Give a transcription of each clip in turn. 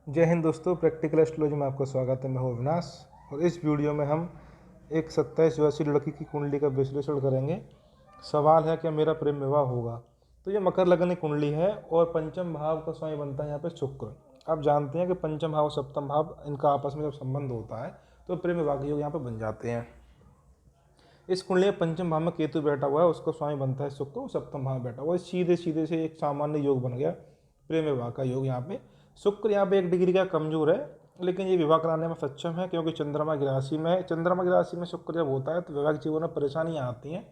जय हिंद दोस्तों, practical astrology में आपका स्वागत है। मैं हूं अविनाश और इस वीडियो में हम एक 27 वर्षीय लड़की की कुंडली का विश्लेषण करेंगे। सवाल है क्या मेरा प्रेम विवाह होगा। तो ये मकर लग्न की कुंडली है और पंचम भाव का स्वामी बनता है यहाँ पे शुक्र। आप जानते हैं कि पंचम भाव और सप्तम भाव इनका आपस में जब संबंध होता है तो प्रेम विवाह के योग यहाँ पर बन जाते हैं। इस कुंडली में पंचम भाव में केतु बैठा हुआ है, उसका स्वामी बनता है शुक्र, सप्तम भाव में बैठा हुआ है। सीधे सीधे से एक सामान्य योग बन गया, प्रेम विवाह का योग। यहाँ पे शुक्र यहाँ पे 1 डिग्री का कमजोर है, लेकिन ये विवाह कराने में सक्षम है क्योंकि चंद्रमा की राशि में है। चंद्रमा की राशि में शुक्र जब होता है तो वैवाहिक जीवन में परेशानियाँ आती हैं।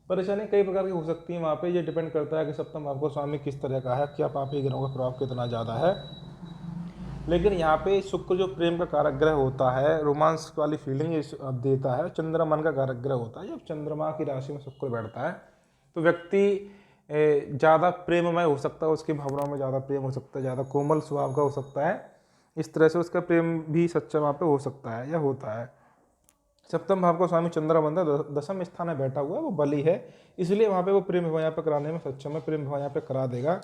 परेशानी कई प्रकार की हो सकती है वहाँ पे, ये डिपेंड करता है कि सप्तम भाव का स्वामी किस तरह का है, क्या पापी ग्रहों का प्रभाव कितना ज़्यादा है। लेकिन यहाँ पे शुक्र जो प्रेम का कारक ग्रह होता है, रोमांस वाली फीलिंग देता है। चंद्रमा मन का कारक ग्रह होता है। जब चंद्रमा की राशि में शुक्र बैठता है तो व्यक्ति ज़्यादा प्रेममय हो सकता है, उसकी भावनाओं में ज़्यादा प्रेम हो सकता है, ज़्यादा कोमल स्वभाव का हो सकता है। इस तरह से उसका प्रेम भी सच्चा वहाँ पे हो सकता है या होता है। सप्तम भाव का स्वामी चंद्रमा बनता है, दसम स्थान में बैठा हुआ है, वो बली है, इसलिए वहाँ पे वो प्रेम विवाह यहाँ पे कराने में सक्षम है, प्रेम विवाह यहाँ पे करा देगा।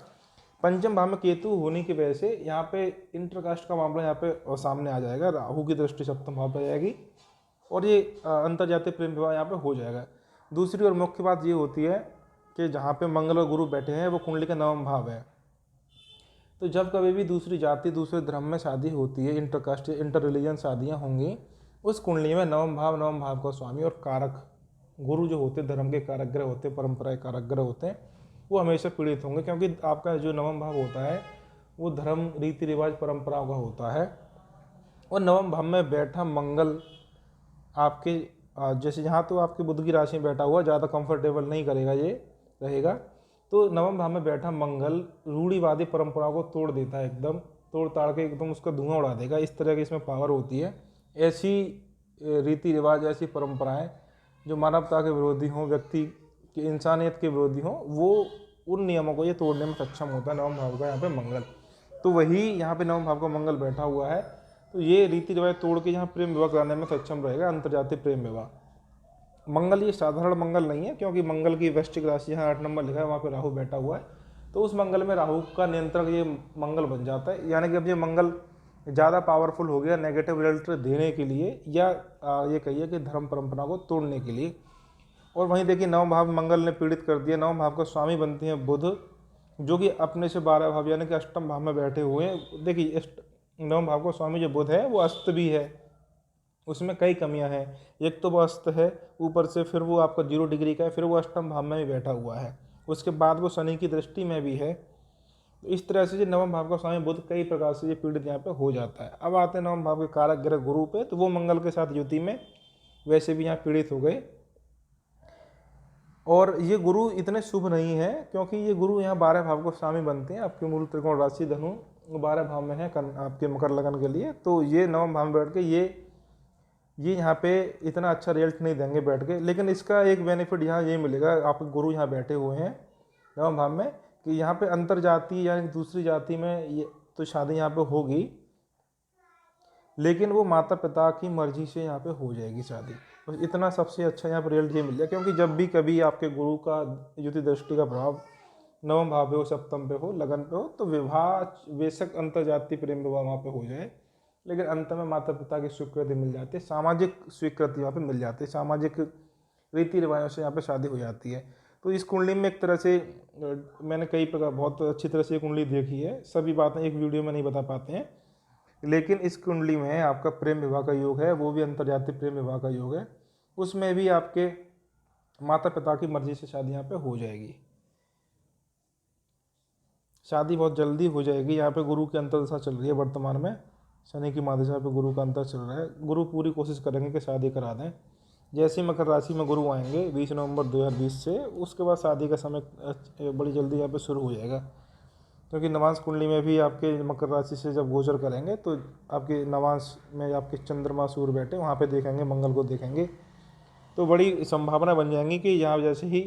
पंचम भाव में केतु होने की वजह से यहाँ पे इंटरकास्ट का मामला यहाँ पे सामने आ जाएगा। राहु की दृष्टि सप्तम भाव पर जाएगी और ये अंतर्जातीय प्रेम विवाह यहाँ पे हो जाएगा। दूसरी और मुख्य बात ये होती है कि जहाँ पे मंगल और गुरु बैठे हैं वो कुंडली का नवम भाव है। तो जब कभी भी दूसरी जाति दूसरे धर्म में शादी होती है, इंटरकास्ट इंटर रिलीजन शादियाँ होंगी, उस कुंडली में नवम भाव का स्वामी और कारक गुरु जो होते, धर्म के कारक ग्रह होते, परंपरा के कारक ग्रह होते हैं, वो हमेशा पीड़ित होंगे क्योंकि आपका जो नवम भाव होता है वो धर्म, रीति रिवाज, परंपराओं का होता है। और नवम भाव में बैठा मंगल आपके जैसे यहाँ तो आपकी बुध की राशि में बैठा हुआ, ज़्यादा कंफर्टेबल नहीं करेगा, ये रहेगा। तो नवम भाव में बैठा मंगल रूढ़िवादी परंपराओं को तोड़ देता है, एकदम तोड़ ताड़ के एकदम उसका धुआं उड़ा देगा। इस तरह की इसमें पावर होती है। ऐसी रीति रिवाज, ऐसी परंपराएं जो मानवता के विरोधी हों, व्यक्ति की इंसानियत के विरोधी हों, वो उन नियमों को ये तोड़ने में सक्षम होता है नवम भाव का यहाँ पे मंगल। तो वही यहाँ पे नवम भाव का मंगल बैठा हुआ है, तो ये रीति रिवाज तोड़ के यहाँ प्रेम विवाह कराने में सक्षम रहेगा, अंतर्जातीय प्रेम विवाह। मंगल ये साधारण मंगल नहीं है क्योंकि मंगल की वृश्चिक राशि यहाँ 8 नंबर लिखा है, वहाँ पे राहु बैठा हुआ है। तो उस मंगल में राहु का नियंत्रक ये मंगल बन जाता है। यानी कि अब ये मंगल ज़्यादा पावरफुल हो गया नेगेटिव रिजल्ट देने के लिए, या ये कहिए कि धर्म परंपरा को तोड़ने के लिए। और वहीं देखिए नवम भाव मंगल ने पीड़ित कर दिया। नवम भाव का स्वामी बनते हैं बुध, जो कि अपने से 12 भाव यानी कि अष्टम भाव में बैठे हुए हैं। देखिए नवम भाव का स्वामी जो बुध है वो अस्त भी है, उसमें कई कमियां हैं। एक तो वो अस्त है, ऊपर से फिर वो आपका 0 डिग्री का है, फिर वो अष्टम भाव में भी बैठा हुआ है, उसके बाद वो शनि की दृष्टि में भी है। तो इस तरह से जो नवम भाव का स्वामी बुध कई प्रकार से ये पीड़ित यहाँ पे हो जाता है। अब आते हैं नवम भाव के कारक ग्रह गुरु पे, तो वो मंगल के साथ युति में वैसे भी यहाँ पीड़ित हो गए। और ये गुरु इतने शुभ नहीं है क्योंकि ये गुरु यहाँ 12 भाव को स्वामी बनते हैं। आपके मूल त्रिकोण राशि धनु 12 भाव में है आपके मकर लगन के लिए। तो ये नवम भाव में बैठ के ये यहाँ पे इतना अच्छा रिजल्ट नहीं देंगे बैठ के। लेकिन इसका एक बेनिफिट यहाँ ये मिलेगा, आपके गुरु यहाँ बैठे हुए हैं नवम भाव में, कि यहाँ पे अंतर जाति यानी दूसरी जाति में ये तो शादी यहाँ पे होगी, लेकिन वो माता पिता की मर्जी से यहाँ पे हो जाएगी शादी। तो इतना सबसे अच्छा यहाँ पर रिजल्ट ये मिल गया क्योंकि जब भी कभी आपके गुरु का युति दृष्टि का प्रभाव नवम भाव पे हो, सप्तम पे हो, लगन पे हो, तो विवाह बेशक अंतर्जातीय प्रेम विवाह वहाँ पे हो जाए, लेकिन अंत में माता पिता की स्वीकृति मिल जाती है, सामाजिक स्वीकृति वहाँ पे मिल जाती है, सामाजिक रीति रिवाजों से यहाँ पे शादी हो जाती है। तो इस कुंडली में एक तरह से मैंने कई प्रकार बहुत अच्छी तरह से कुंडली देखी है, सभी बातें एक वीडियो में नहीं बता पाते हैं, लेकिन इस कुंडली में आपका प्रेम विवाह का योग है, वो भी अंतर्जातीय प्रेम विवाह का योग है। उसमें भी आपके माता पिता की मर्जी से शादी यहाँ पे हो जाएगी, शादी बहुत जल्दी हो जाएगी। यहाँ पे गुरु की अंतर्दशा चल रही है वर्तमान में, शनि की महादशा पे गुरु का अंतर चल रहा है। गुरु पूरी कोशिश करेंगे कि शादी करा दें। जैसे ही मकर राशि में गुरु आएंगे 20 नवंबर 2020 से, उसके बाद शादी का समय बड़ी जल्दी यहाँ पे शुरू हो जाएगा क्योंकि नवांश कुंडली में भी आपके मकर राशि से जब गोचर करेंगे तो आपके नवांश में आपके चंद्रमा सूर्य बैठे वहाँ पे देखेंगे, मंगल को देखेंगे, तो बड़ी संभावना बन जाएंगी कि यहाँ जैसे ही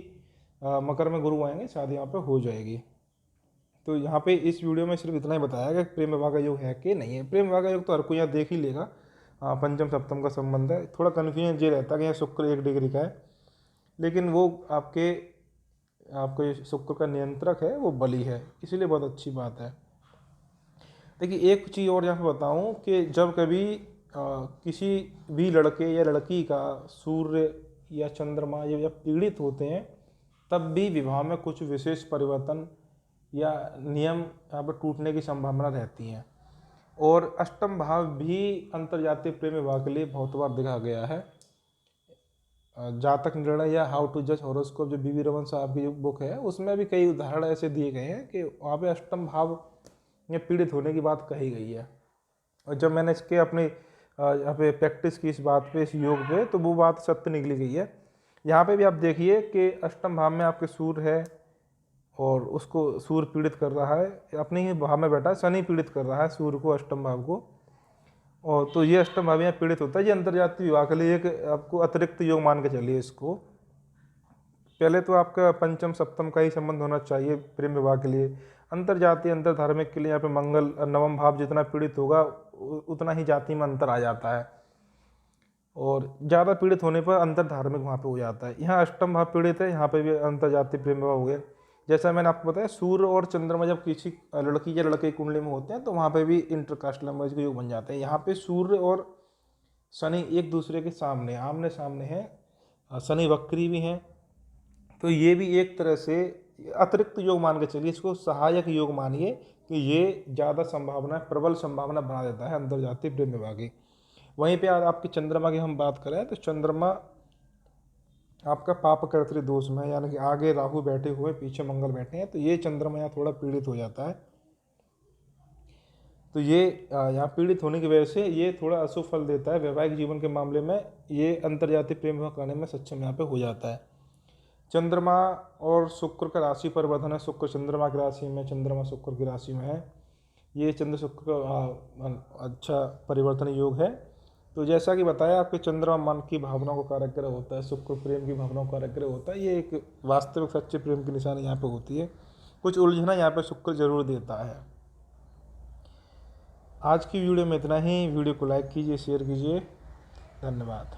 मकर में गुरु आएंगे शादी यहाँ पे हो जाएगी। तो यहाँ पे इस वीडियो में सिर्फ इतना ही बताया कि प्रेम विवाह का योग है कि नहीं है। प्रेम विवाह का योग तो हर कोई यहाँ देख ही लेगा। हाँ, पंचम सप्तम का संबंध है, थोड़ा कन्फ्यूजन ये रहता है कि यहाँ शुक्र 1 डिग्री का है, लेकिन वो आपके शुक्र का नियंत्रक है, वो बली है, इसीलिए बहुत अच्छी बात है। देखिए एक चीज़ और यहाँ पे बताऊँ कि जब कभी किसी भी लड़के या लड़की का सूर्य या चंद्रमा ये जब पीड़ित होते हैं, तब भी विवाह में कुछ विशेष परिवर्तन या नियम यहाँ पर टूटने की संभावना रहती है। और अष्टम भाव भी अंतर्जातीय प्रेम विवाह के लिए बहुत बार देखा गया है। जातक निर्णय या हाउ टू जज हॉरोस्कोप जो बीवी रमन साहब की जो बुक है, उसमें भी कई उदाहरण ऐसे दिए गए हैं कि वहाँ पे अष्टम भाव में पीड़ित होने की बात कही गई है। और जब मैंने इसके अपने यहाँ पे प्रैक्टिस की इस बात पे, इस योग पे, तो वो बात सत्य निकली गई है। यहाँ पे भी आप देखिए कि अष्टम भाव में आपके सूर्य है और उसको सूर्य पीड़ित कर रहा है, अपने ही भाव में बैठा है, शनि पीड़ित कर रहा है सूर्य को, अष्टम भाव को। और तो ये अष्टम भाव यहाँ पीड़ित होता है। ये अंतर्जातीय विवाह के लिए एक आपको अतिरिक्त योग मान के चलिए इसको। पहले तो आपका पंचम सप्तम का ही संबंध होना चाहिए प्रेम विवाह के लिए। अंतर्जातीय अंतर धार्मिक के लिए यहाँ पे मंगल नवम भाव जितना पीड़ित होगा उतना ही जाति में अंतर आ जाता है, और ज़्यादा पीड़ित होने पर अंतर धार्मिक वहाँ पे हो जाता है। यहाँ अष्टम भाव पीड़ित है, यहाँ पे भी अंतर्जातीय प्रेम विवाह हो गया। जैसा मैंने आपको बताया, सूर्य और चंद्रमा जब किसी लड़की या लड़के की कुंडली में होते हैं तो वहाँ पे भी इंटरकास्ट लैंग्वेज के योग बन जाते हैं। यहाँ पे सूर्य और शनि एक दूसरे के सामने आमने सामने हैं, शनि वक्री भी हैं, तो ये भी एक तरह से अतिरिक्त योग मान के चलिए, इसको सहायक योग मानिए कि ये ज़्यादा संभावना, प्रबल संभावना बना देता है अंतर्जातीय प्रेम विवाह की। वहीं पे आपकी चंद्रमा की हम बात करें तो चंद्रमा आपका पाप कर्तृ दोष में, यानी कि आगे राहु बैठे हुए पीछे मंगल बैठे हैं, तो ये चंद्रमा यहाँ थोड़ा पीड़ित हो जाता है। तो ये यहाँ पीड़ित होने की वजह से ये थोड़ा अशुभ फल देता है वैवाहिक जीवन के मामले में। ये अंतर्जातीय प्रेम विवाह करने में सक्षम यहाँ पे हो जाता है। चंद्रमा और शुक्र का राशि परिवर्तन है, शुक्र चंद्रमा की राशि में, चंद्रमा शुक्र की राशि में है, ये चंद्र शुक्र का अच्छा परिवर्तन योग है। तो जैसा कि बताया, आपके चंद्रमा मन की भावनाओं को कारक ग्रह होता है, शुक्र प्रेम की भावनाओं का कारक ग्रह होता है। ये एक वास्तविक सच्चे प्रेम की निशानी यहाँ पे होती है। कुछ उलझना यहाँ पे शुक्र जरूर देता है। आज की वीडियो में इतना ही। वीडियो को लाइक कीजिए, शेयर कीजिए। धन्यवाद।